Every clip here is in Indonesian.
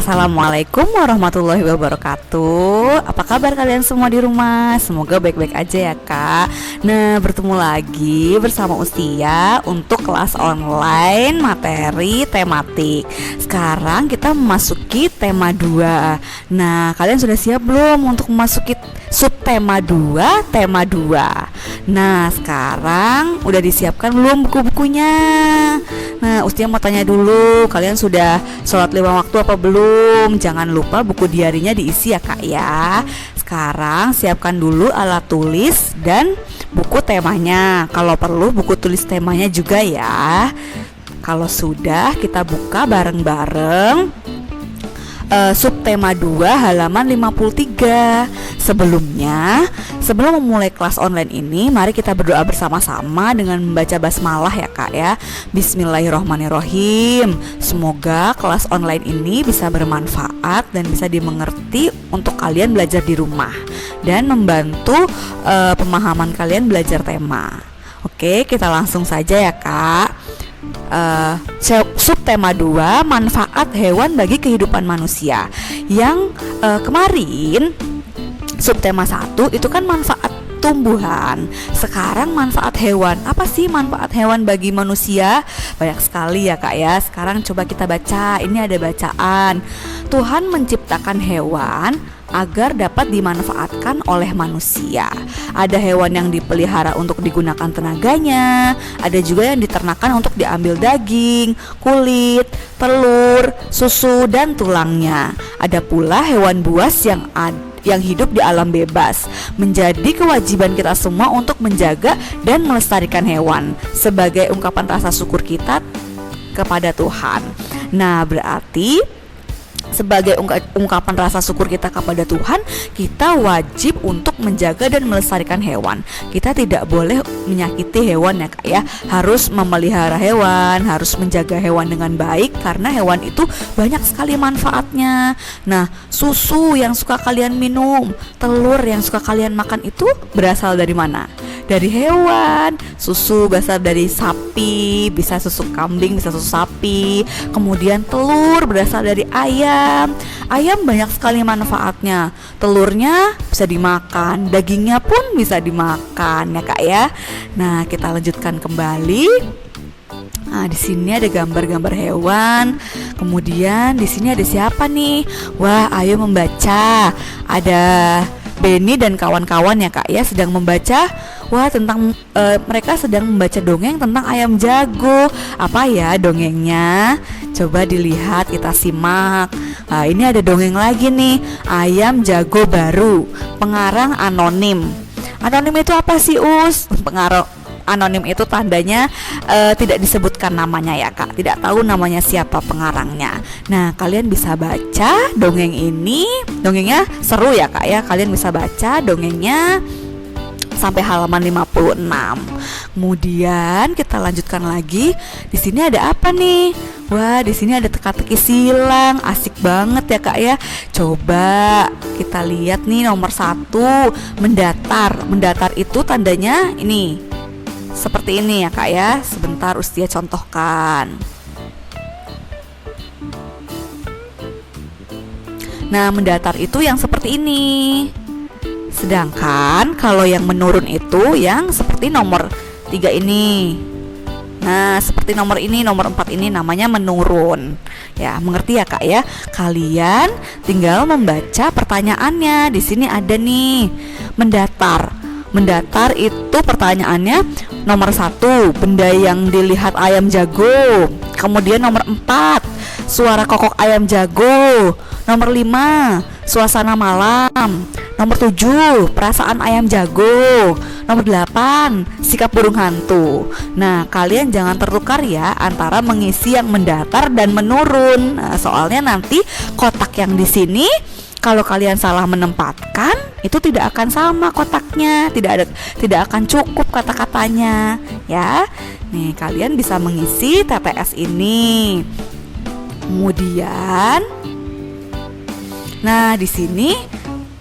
Assalamualaikum warahmatullahi wabarakatuh. Apa kabar kalian semua di rumah? Semoga baik-baik aja ya kak. Nah, bertemu lagi bersama Ustia untuk kelas online materi tematik. Sekarang kita memasuki tema 2. Nah, kalian sudah siap belum untuk memasuki subtema 2, tema 2? Nah, sekarang udah disiapkan belum buku-bukunya? Nah, Ustia mau tanya dulu, kalian sudah sholat 5 waktu apa belum? Jangan lupa buku diarinya diisi ya kak ya. Sekarang siapkan dulu alat tulis dan buku temanya. Kalau perlu buku tulis temanya juga ya. Kalau sudah, kita buka bareng-bareng subtema 2 halaman 53. Sebelum memulai kelas online ini, mari kita berdoa bersama-sama dengan membaca basmalah ya kak ya. Bismillahirrohmanirrohim. Semoga kelas online ini bisa bermanfaat dan bisa dimengerti untuk kalian belajar di rumah dan membantu pemahaman kalian belajar tema. Oke, kita langsung saja ya kak. Subtema 2, manfaat hewan bagi kehidupan manusia. Yang kemarin subtema 1 itu kan manfaat tumbuhan. Sekarang manfaat hewan. Apa sih manfaat hewan bagi manusia? Banyak sekali ya kak ya. Sekarang coba kita baca. Ini ada bacaan. Tuhan menciptakan hewan agar dapat dimanfaatkan oleh manusia. Ada hewan yang dipelihara untuk digunakan tenaganya, ada juga yang diternakan untuk diambil daging, kulit, telur, susu, dan tulangnya. Ada pula hewan buas yang hidup di alam bebas. Menjadi kewajiban kita semua untuk menjaga dan melestarikan hewan sebagai ungkapan rasa syukur kita kepada Tuhan. Nah, berarti sebagai ungkapan rasa syukur kita kepada Tuhan, kita wajib untuk menjaga dan melestarikan hewan. Kita tidak boleh menyakiti hewan ya kak ya. Harus memelihara hewan, harus menjaga hewan dengan baik, karena hewan itu banyak sekali manfaatnya. Nah, susu yang suka kalian minum, telur yang suka kalian makan itu berasal dari mana? Dari hewan. Susu berasal dari sapi, bisa susu kambing, bisa susu sapi. Kemudian telur berasal dari ayam. Ayam banyak sekali manfaatnya. Telurnya bisa dimakan, dagingnya pun bisa dimakan ya kak ya. Nah, kita lanjutkan kembali. Nah, di sini ada gambar-gambar hewan. Kemudian di sini ada siapa nih? Wah, ayo membaca. Ada Benny dan kawan-kawan ya kak ya sedang membaca. Wah, tentang mereka sedang membaca dongeng tentang ayam jago. Apa ya dongengnya? Coba dilihat, kita simak. Nah, ini ada dongeng lagi nih, ayam jago baru, pengarang anonim. Anonim itu apa sih Us? Pengarang anonim itu tandanya tidak disebutkan namanya ya kak, tidak tahu namanya siapa pengarangnya. Nah, kalian bisa baca dongeng ini. Dongengnya seru ya kak ya. Kalian bisa baca dongengnya sampai halaman 56. Kemudian kita lanjutkan lagi. Di sini ada apa nih? Wah, di sini ada teka-teki silang. Asik banget ya kak ya. Coba kita lihat nih nomor 1, mendatar. Mendatar itu tandanya ini, seperti ini ya kak ya. Sebentar Ustia contohkan. Nah, mendatar itu yang seperti ini. Sedangkan kalau yang menurun itu yang seperti nomor 3 ini. Nah, seperti nomor ini, nomor 4 ini namanya menurun. Ya, mengerti ya kak ya? Kalian tinggal membaca pertanyaannya. Di sini ada nih, mendatar. Mendatar itu pertanyaannya nomor 1, benda yang dilihat ayam jago. Kemudian nomor 4, suara kokok ayam jago. Nomor 5, suasana malam. Nomor 7, perasaan ayam jago. Nomor 8, sikap burung hantu. Nah, kalian jangan tertukar ya antara mengisi yang mendatar dan menurun. Nah, soalnya nanti kotak yang di sini kalau kalian salah menempatkan, itu tidak akan sama kotaknya, tidak akan cukup kata-katanya ya. Nih, kalian bisa mengisi TTS ini. Kemudian nah, di sini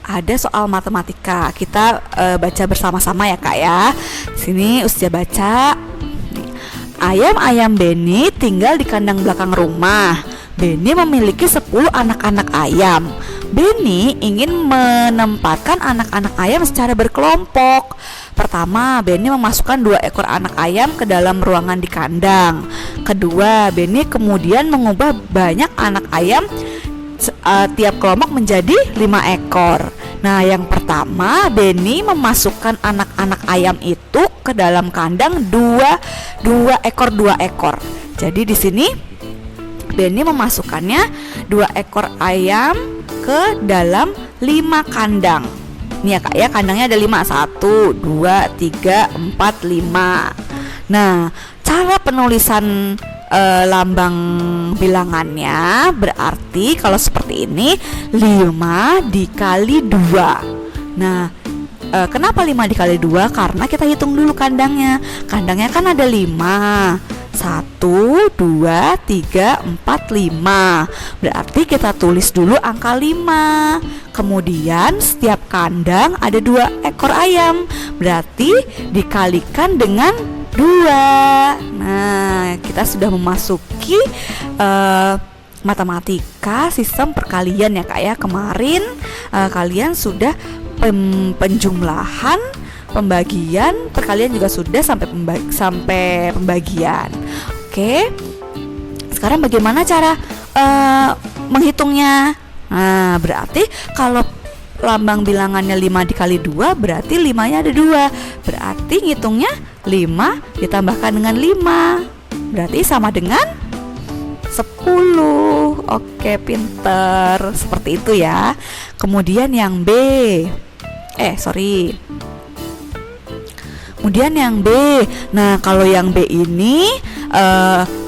ada soal matematika. Kita baca bersama-sama ya kak ya. Sini Ustia baca. Ayam-ayam Benny tinggal di kandang belakang rumah. Benny memiliki 10 anak-anak ayam. Benny ingin menempatkan anak-anak ayam secara berkelompok. Pertama, Benny memasukkan 2 ekor anak ayam ke dalam ruangan di kandang. Kedua, Benny kemudian mengubah banyak anak ayam tiap kelompok menjadi 5 ekor. Nah, yang pertama, Benny memasukkan anak-anak ayam itu ke dalam kandang 2 ekor. Jadi di sini Benny memasukkannya 2 ekor ayam ke dalam 5 kandang. Nih ya Kak ya, kandangnya ada 5, 1, 2, 3, 4, 5. Nah, cara penulisan lambang bilangannya berarti kalau seperti ini 5 dikali 2. Nah, kenapa 5 dikali 2? Karena kita hitung dulu kandangnya. Kandangnya kan ada 5, 1, 2, 3, 4, 5. Berarti kita tulis dulu angka 5. Kemudian setiap kandang ada 2 ekor ayam, berarti dikalikan dengan 2. Nah, kita sudah memasuki matematika sistem perkalian ya Kak ya. Kemarin kalian sudah penjumlahan, pembagian, perkalian juga sudah sampai pembagian. Oke. Sekarang bagaimana cara menghitungnya? Nah, berarti kalau lambang bilangannya 5 dikali 2, berarti 5-nya ada 2. Berarti ngitungnya 5 ditambahkan dengan 5, berarti sama dengan 10. Oke, pinter. Seperti itu ya. Kemudian yang B. Kemudian yang B. Nah, kalau yang B ini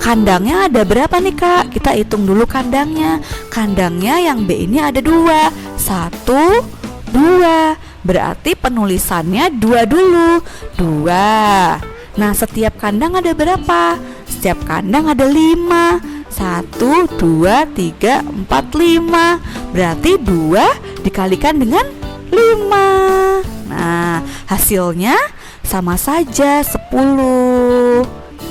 kandangnya ada berapa nih Kak? Kita hitung dulu kandangnya. Kandangnya yang B ini ada 2. 1, 2. Berarti penulisannya 2 dulu. 2. Nah, setiap kandang ada berapa? Setiap kandang ada 5. 1, 2, 3, 4, 5. Berarti 2 dikalikan dengan 5. Nah, hasilnya sama saja 10.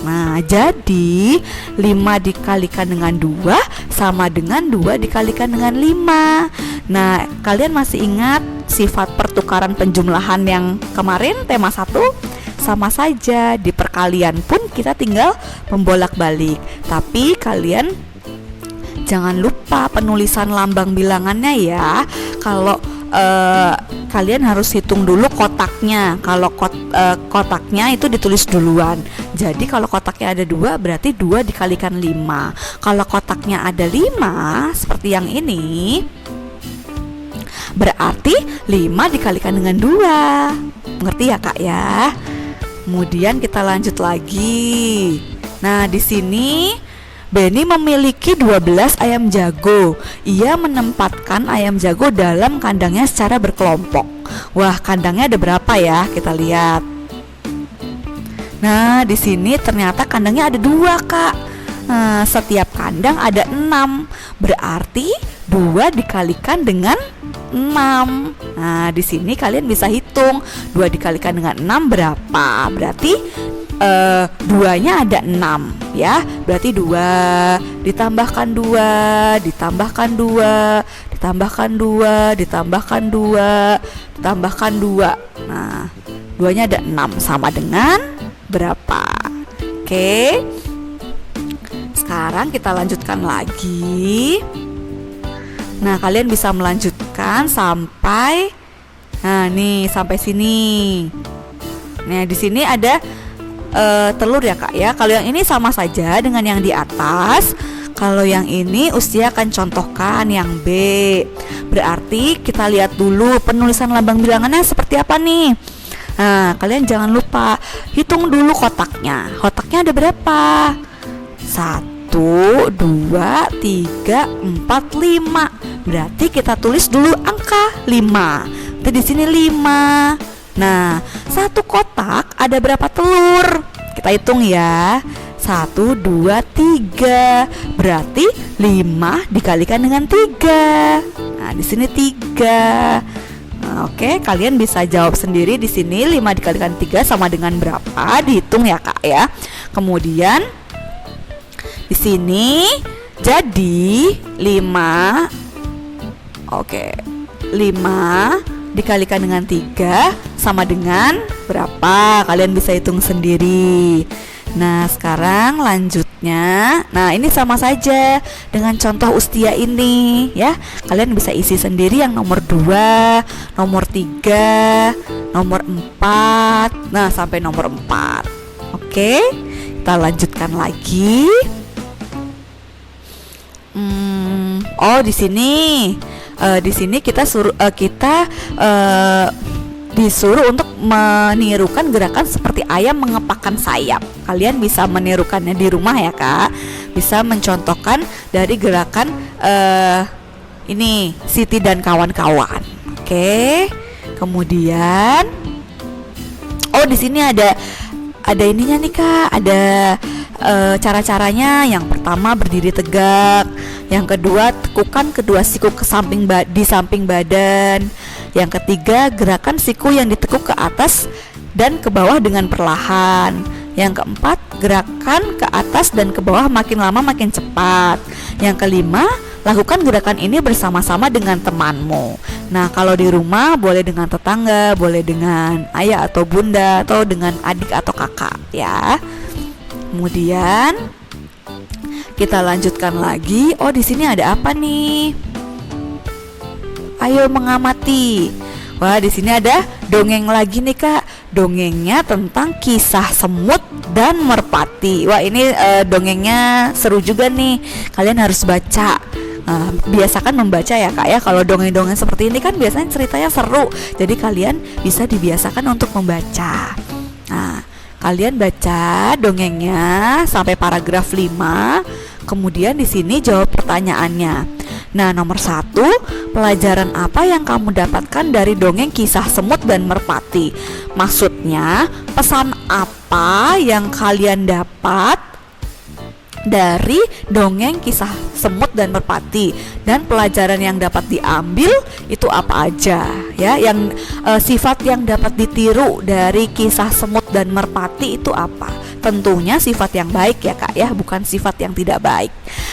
Nah, jadi 5 dikalikan dengan 2 sama dengan 2 dikalikan dengan 5. Nah, kalian masih ingat sifat pertukaran penjumlahan yang kemarin tema 1? Sama saja, di perkalian pun kita tinggal membolak-balik. Tapi kalian jangan lupa penulisan lambang bilangannya ya. Kalau kalian harus hitung dulu kotaknya. Kalau kotaknya itu ditulis duluan. Jadi kalau kotaknya ada 2, berarti 2 dikalikan 5. Kalau kotaknya ada 5 seperti yang ini, berarti 5 dikalikan dengan 2. Mengerti ya Kak ya? Kemudian kita lanjut lagi. Nah, di sini Benny memiliki 12 ayam jago. Ia menempatkan ayam jago dalam kandangnya secara berkelompok. Wah, kandangnya ada berapa ya? Kita lihat. Nah, di sini ternyata kandangnya ada 2 Kak. Nah, setiap kandang ada 6. Berarti 2 dikalikan dengan 6. Nah, di sini kalian bisa hitung 2 dikalikan dengan 6 berapa. Berarti 2-nya ada 6 ya. Berarti 2 ditambahkan 2 ditambahkan 2 ditambahkan 2 ditambahkan 2 ditambahkan 2. Nah, 2-nya ada 6 sama dengan berapa? Oke. Sekarang kita lanjutkan lagi. Nah, kalian bisa melanjutkan sampai sampai sini. Nah, di sini ada telur ya Kak ya. Kalau yang ini sama saja dengan yang di atas. Kalau yang ini Usti akan contohkan yang B. Berarti kita lihat dulu penulisan lambang bilangannya seperti apa nih. Nah, kalian jangan lupa hitung dulu kotaknya. Kotaknya ada berapa? 1, 2, 3, 4, 5. Berarti kita tulis dulu angka 5. Jadi di sini 5. Nah, satu kotak ada berapa telur? Kita hitung ya. 1, 2, 3. Berarti 5 dikalikan dengan 3. Nah, di sini 3. Nah, oke, kalian bisa jawab sendiri di sini 5 dikalikan 3 sama dengan berapa? Dihitung ya Kak ya. Kemudian di sini Jadi 5, oke, 5 dikalikan dengan 3 sama dengan berapa? Kalian bisa hitung sendiri. Nah, sekarang lanjutnya. Nah, ini sama saja dengan contoh Ustia ini ya. Kalian bisa isi sendiri yang nomor 2, nomor 3, nomor 4. Nah, sampai nomor 4. Oke, kita lanjutkan lagi. Oh, di sini kita disuruh untuk menirukan gerakan seperti ayam mengepakkan sayap. Kalian bisa menirukannya di rumah ya Kak. Bisa mencontohkan dari gerakan ini Siti dan kawan-kawan. Oke. Kemudian di sini ada ininya nih Kak. Ada cara-caranya. Yang pertama berdiri tegak. Yang kedua tekukan kedua siku di samping badan. Yang ketiga gerakan siku yang ditekuk ke atas dan ke bawah dengan perlahan. Yang keempat gerakan ke atas dan ke bawah makin lama makin cepat. Yang kelima lakukan gerakan ini bersama-sama dengan temanmu. Nah, kalau di rumah boleh dengan tetangga, boleh dengan ayah atau bunda, atau dengan adik atau kakak ya. Kemudian kita lanjutkan lagi. Di sini ada apa nih? Ayo mengamati. Wah, di sini ada dongeng lagi nih Kak. Dongengnya tentang kisah semut dan merpati. Wah, ini dongengnya seru juga nih. Kalian harus baca. Biasakan membaca ya Kak ya. Kalau dongeng-dongeng seperti ini kan biasanya ceritanya seru. Jadi kalian bisa dibiasakan untuk membaca. Nah, kalian baca dongengnya sampai paragraf 5. Kemudian di sini jawab pertanyaannya. Nah, nomor 1, pelajaran apa yang kamu dapatkan dari dongeng kisah semut dan merpati? Maksudnya, pesan apa yang kalian dapat dari dongeng kisah semut dan merpati? Dan pelajaran yang dapat diambil itu apa aja ya? Yang sifat yang dapat ditiru dari kisah semut dan merpati itu apa? Tentunya sifat yang baik ya Kak ya, bukan sifat yang tidak baik.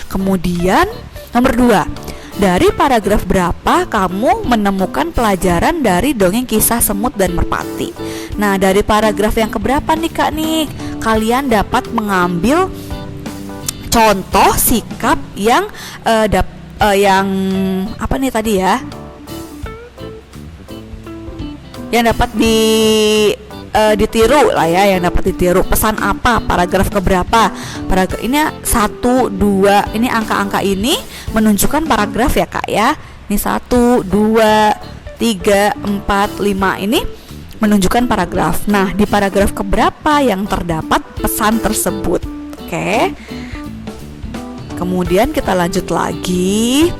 Kemudian nomor 2, dari paragraf berapa kamu menemukan pelajaran dari dongeng kisah semut dan merpati? Nah, dari paragraf yang keberapa nih Kak nih? Kalian dapat mengambil contoh sikap yang yang apa nih tadi ya? Yang dapat ditiru lah ya, yang dapat ditiru. Pesan apa? Paragraf keberapa? Paragraf ini 1, 2. Ini angka-angka ini menunjukkan paragraf ya Kak ya. Ini 1, 2, 3, 4, 5 ini menunjukkan paragraf. Nah, di paragraf keberapa yang terdapat pesan tersebut? Oke. Kemudian kita lanjut lagi.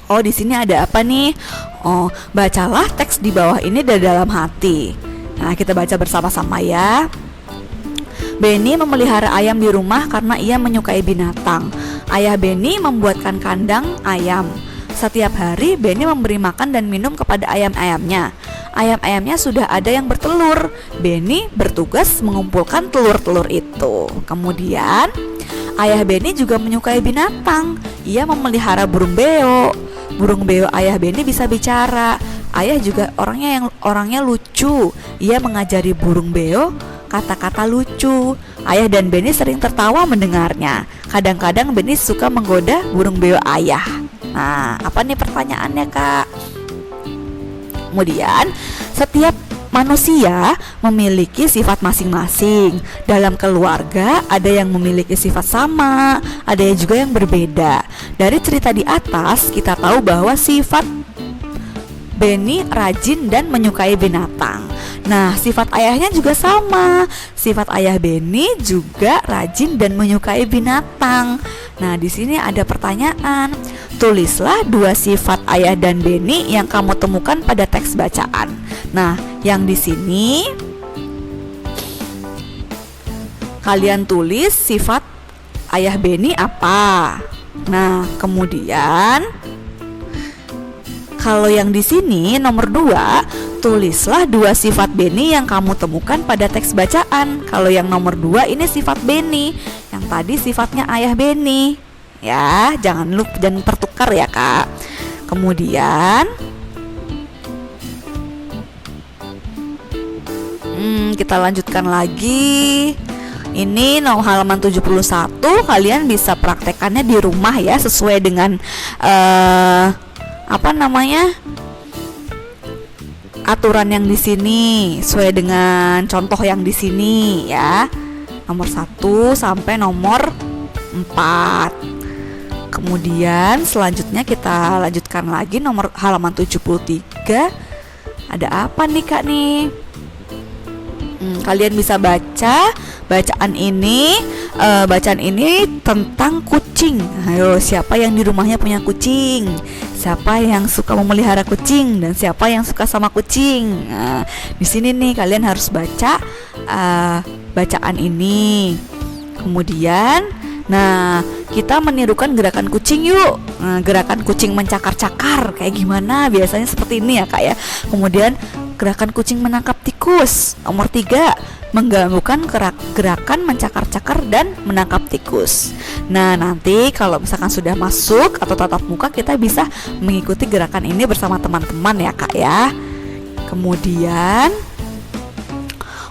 Di sini ada apa nih? Bacalah teks di bawah ini dari dalam hati. Nah, kita baca bersama-sama ya. Benny memelihara ayam di rumah karena ia menyukai binatang. Ayah Benny membuatkan kandang ayam. Setiap hari Benny memberi makan dan minum kepada ayam-ayamnya. Ayam-ayamnya sudah ada yang bertelur. Benny bertugas mengumpulkan telur-telur itu. Kemudian ayah Benny juga menyukai binatang. Ia memelihara burung beo. Burung beo ayah Benny bisa bicara. Ayah juga orangnya lucu. Ia mengajari burung beo kata-kata lucu. Ayah dan Benny sering tertawa mendengarnya. Kadang-kadang Benny suka menggoda burung beo ayah. Nah, apa nih pertanyaannya Kak? Kemudian, setiap manusia memiliki sifat masing-masing. Dalam keluarga ada yang memiliki sifat sama, ada juga yang berbeda. Dari cerita di atas kita tahu bahwa sifat Benny rajin dan menyukai binatang. Nah, sifat ayahnya juga sama. Sifat ayah Benny juga rajin dan menyukai binatang. Nah, di sini ada pertanyaan. Tulislah 2 sifat ayah dan Benny yang kamu temukan pada teks bacaan. Nah, yang di sini kalian tulis sifat ayah Benny apa. Nah, kemudian kalau yang di sini nomor 2, tulislah 2 sifat Benny yang kamu temukan pada teks bacaan. Kalau yang nomor 2 ini sifat Benny, yang tadi sifatnya ayah Benny. Ya, jangan tertukar ya Kak. Kemudian kita lanjutkan lagi. Ini halaman 71, kalian bisa praktekannya di rumah ya, sesuai dengan aturan yang di sini, sesuai dengan contoh yang di sini ya. Nomor 1 sampai nomor 4. Kemudian selanjutnya kita lanjutkan lagi halaman 73. Ada apa nih Kak nih? Kalian bisa baca bacaan ini tentang kucing. Ayo, siapa yang di rumahnya punya kucing? Siapa yang suka memelihara kucing dan siapa yang suka sama kucing? Nah, di sini nih kalian harus baca bacaan ini. Kemudian, kita menirukan gerakan kucing yuk. Gerakan kucing mencakar-cakar kayak gimana? Biasanya seperti ini ya Kak ya. Kemudian gerakan kucing menangkap tikus. Nomor 3, menggabungkan gerakan mencakar-cakar dan menangkap tikus. Nah, nanti kalau misalkan sudah masuk atau tatap muka, kita bisa mengikuti gerakan ini bersama teman-teman ya Kak ya. Kemudian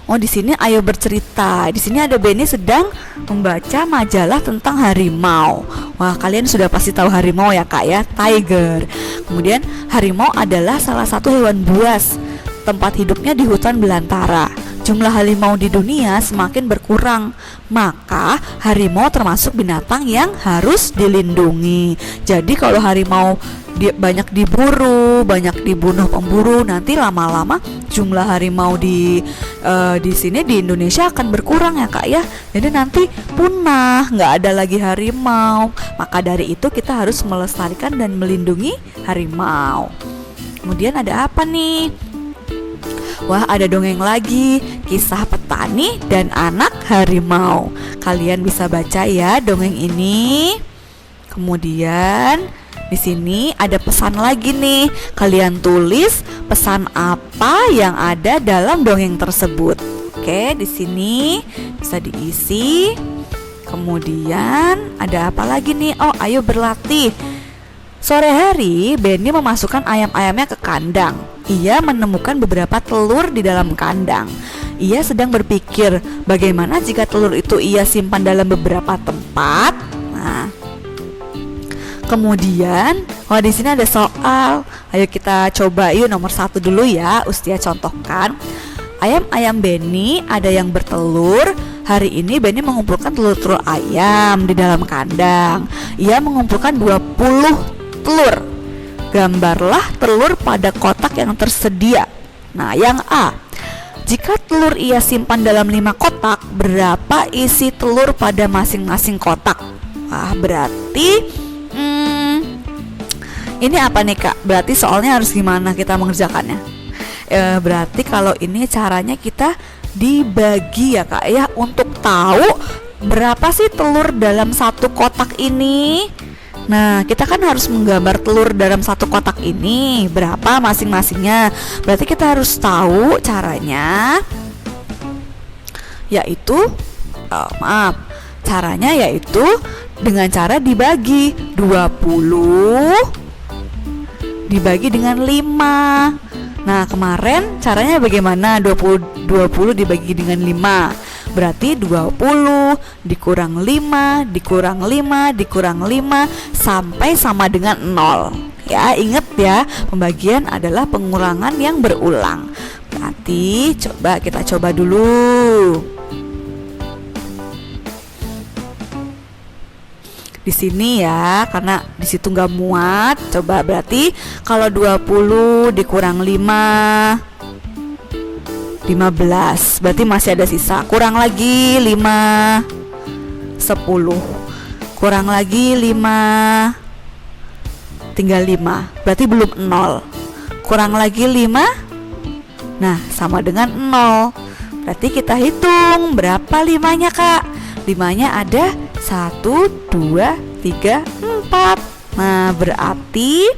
di sini ayo bercerita. Di sini ada Benny sedang membaca majalah tentang harimau. Wah, kalian sudah pasti tahu harimau ya Kak ya, tiger. Kemudian harimau adalah salah satu hewan buas. Tempat hidupnya di hutan belantara. Jumlah harimau di dunia semakin berkurang, maka harimau termasuk binatang yang harus dilindungi. Jadi kalau harimau banyak diburu, banyak dibunuh pemburu, nanti lama-lama jumlah harimau di sini di Indonesia akan berkurang ya Kak ya. Jadi nanti punah, nggak ada lagi harimau. Maka dari itu kita harus melestarikan dan melindungi harimau. Kemudian ada apa nih? Wah, ada dongeng lagi, kisah petani dan anak harimau. Kalian bisa baca ya dongeng ini. Kemudian di sini ada pesan lagi nih. Kalian tulis pesan apa yang ada dalam dongeng tersebut. Oke, di sini bisa diisi. Kemudian ada apa lagi nih? Oh, ayo berlatih. Sore hari, Benny memasukkan ayam-ayamnya ke kandang. Ia menemukan beberapa telur di dalam kandang. Ia sedang berpikir, bagaimana jika telur itu ia simpan dalam beberapa tempat. Nah, kemudian, di sini ada soal. Ayo kita coba yuk, nomor 1 dulu ya. Ustia contohkan. Ayam-ayam Benny ada yang bertelur. Hari ini Benny mengumpulkan telur-telur ayam di dalam kandang. Ia mengumpulkan 20 telur. Gambarlah telur pada kotak yang tersedia. Nah, yang A, jika telur ia simpan dalam 5 kotak, berapa isi telur pada masing-masing kotak? Berarti ini apa nih Kak? Berarti soalnya harus gimana kita mengerjakannya? Berarti kalau ini caranya kita dibagi ya Kak ya, untuk tahu berapa sih telur dalam satu kotak ini. Nah, kita kan harus menggambar telur dalam satu kotak ini, berapa masing-masingnya. Berarti kita harus tahu caranya, yaitu caranya yaitu dengan cara dibagi 20 dibagi dengan 5. Nah, kemarin caranya bagaimana? 20 dibagi dengan 5. Berarti 20 dikurang 5 dikurang 5 dikurang 5 sampai sama dengan 0. Ya, ingat ya, pembagian adalah pengurangan yang berulang. Berarti kita coba dulu. Di sini ya, karena di situ nggak muat. Coba berarti kalau 20 dikurang 5 15, berarti masih ada sisa. Kurang lagi 5 10. Kurang lagi 5 tinggal 5. Berarti belum 0. Kurang lagi 5. Nah, sama dengan 0. Berarti kita hitung berapa 5-nya Kak. 5-nya ada 1, 2, 3, 4. Nah, berarti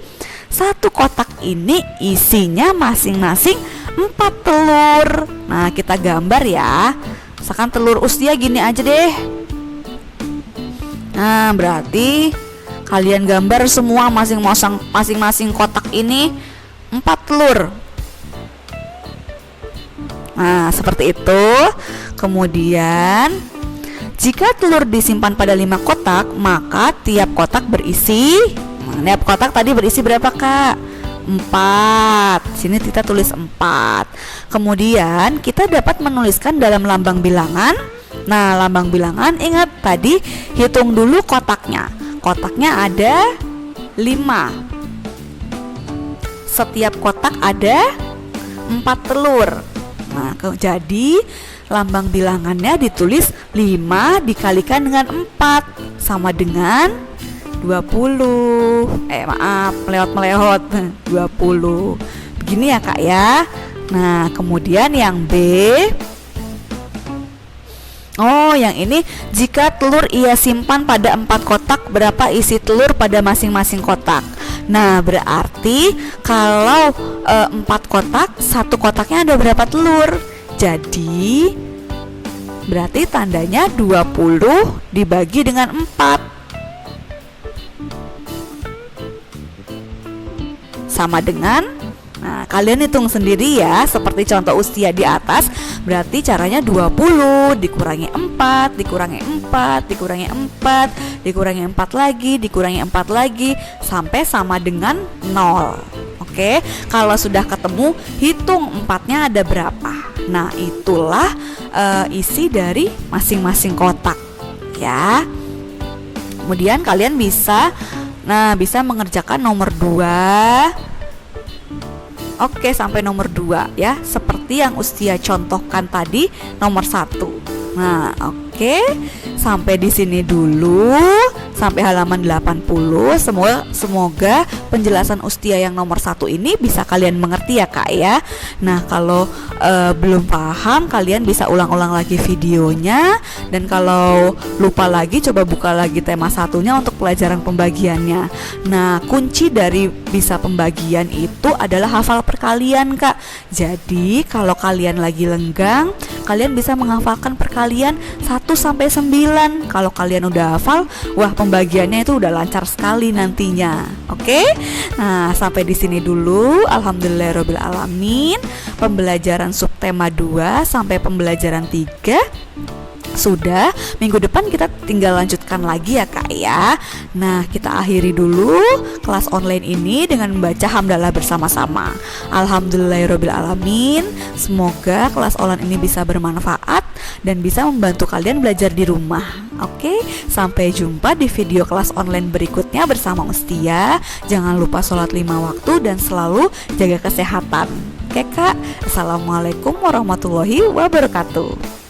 satu kotak ini isinya masing-masing 4 telur. Nah, kita gambar ya. Misalkan telur usia gini aja deh. Nah, berarti kalian gambar semua masing-masing kotak ini 4 telur. Nah, seperti itu. Kemudian jika telur disimpan pada 5 kotak, maka tiap kotak berisi, tiap kotak tadi berisi berapa, Kak? 4. Sini kita tulis 4. Kemudian kita dapat menuliskan dalam lambang bilangan. Nah, lambang bilangan ingat tadi hitung dulu kotaknya. Kotaknya ada 5. Setiap kotak ada 4 telur. Nah, jadi lambang bilangannya ditulis 5 dikalikan dengan 4 sama dengan 20. Melewat 20. Begini ya, Kak ya. Nah, kemudian yang B. Oh, yang ini jika telur ia simpan pada 4 kotak, berapa isi telur pada masing-masing kotak? Nah, berarti kalau 4 kotak, satu kotaknya ada berapa telur? Jadi berarti tandanya 20 dibagi dengan 4 sama dengan, nah kalian hitung sendiri ya, seperti contoh usia di atas. Berarti caranya 20 dikurangi 4 dikurangi 4 dikurangi 4 dikurangi 4 lagi dikurangi 4 lagi sampai sama dengan 0. Oke, kalau sudah ketemu, hitung 4-nya ada berapa. Nah, itulah isi dari masing-masing kotak ya. Kemudian kalian bisa mengerjakan nomor 2. Oke, sampai nomor 2 ya, seperti yang Ustia contohkan tadi nomor 1. Nah, oke, sampai di sini dulu, sampai halaman 80. Semoga penjelasan Ustia yang nomor 1 ini bisa kalian mengerti ya, Kak ya. Nah, kalau belum paham, kalian bisa ulang-ulang lagi videonya. Dan kalau lupa lagi, coba buka lagi tema satunya untuk pelajaran pembagiannya. Nah, kunci dari bisa pembagian itu adalah hafal perkalian, Kak. Jadi kalau kalian lagi lenggang, kalian bisa menghafalkan perkalian 1 sampai 9. Kalau kalian udah hafal, wah, pembagiannya itu udah lancar sekali nantinya. Oke? Nah, sampai di sini dulu. Alhamdulillahirabbil alamin. Pembelajaran subtema 2 sampai pembelajaran 3 sudah. Minggu depan kita tinggal lanjutkan lagi ya, Kak ya. Nah, kita akhiri dulu kelas online ini dengan membaca hamdalah bersama-sama. Alhamdulillahirabbil alamin. Semoga kelas online ini bisa bermanfaat dan bisa membantu kalian belajar di rumah. Oke, sampai jumpa di video kelas online berikutnya bersama Ustia. Jangan lupa sholat 5 waktu dan selalu jaga kesehatan. Oke, Kak. Assalamualaikum warahmatullahi wabarakatuh.